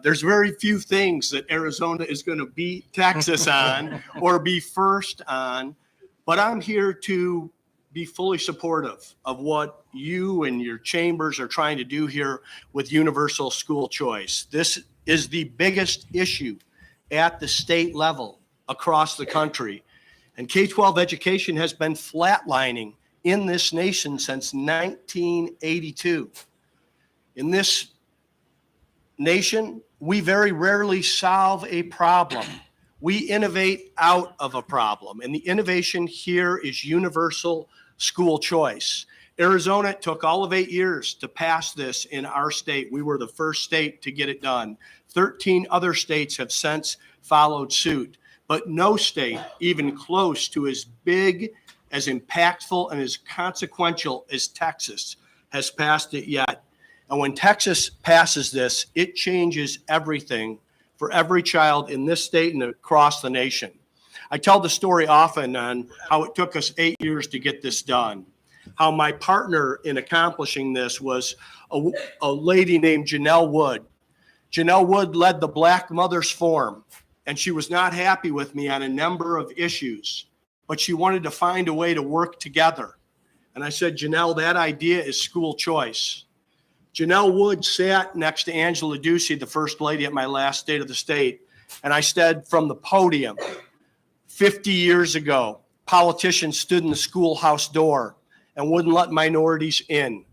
there's very few things that Arizona is going to beat Texas on or be first on, but I'm here to be fully supportive of what you and your chambers are trying to do here with universal school choice. This is the biggest issue at the state level across the country. And K-12 education has been flatlining in this nation since 1982. In this nation, we very rarely solve a problem. We innovate out of a problem. And the innovation here is universal school choice. Arizona took all of 8 years to pass this in our state. We were the first state to get it done. 13 other states have since followed suit, but no state even close to as big, as impactful, and as consequential as Texas has passed it yet. And when Texas passes this, it changes everything for every child in this state and across the nation. I tell the story often on how it took us 8 years to get this done, how my partner in accomplishing this was a lady named Janelle Wood. Janelle Wood led the Black Mothers Forum, and she was not happy with me on a number of issues, but she wanted to find a way to work together. And I said, Janelle, that idea is school choice. Janelle Wood sat next to Angela Ducey, the first lady at my last State of the State, and I said from the podium, 50 years ago, politicians stood in the schoolhouse door and wouldn't let minorities in.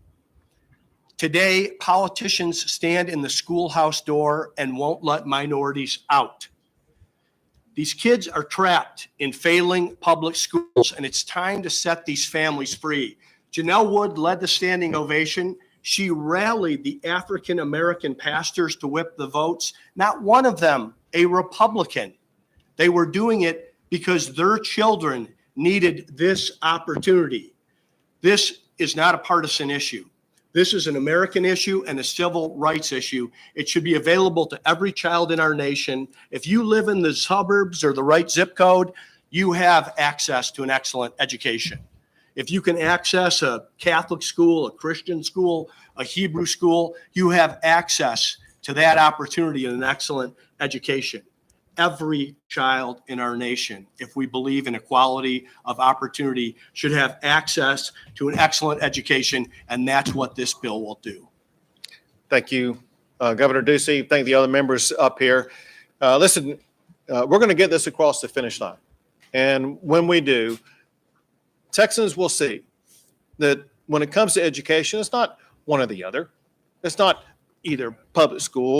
Today, politicians stand in the schoolhouse door and won't let minorities out. These kids are trapped in failing public schools, and it's time to set these families free. Janelle Wood led the standing ovation. She rallied the African-American pastors to whip the votes, not one of them a Republican. They were doing it because their children needed this opportunity. This is not a partisan issue. This is an American issue and a civil rights issue. It should be available to every child in our nation. If you live in the suburbs or the right zip code, you have access to an excellent education. If you can access a Catholic school, a Christian school, a Hebrew school, you have access to that opportunity and an excellent education. Every child in our nation, if we believe in equality of opportunity, should have access to an excellent education, and that's what this bill will do. Thank you, Governor Ducey. Thank the other members up here. Listen, we're going to get this across the finish line. And when we do, Texans will see that when it comes to education, it's not one or the other. It's not either public school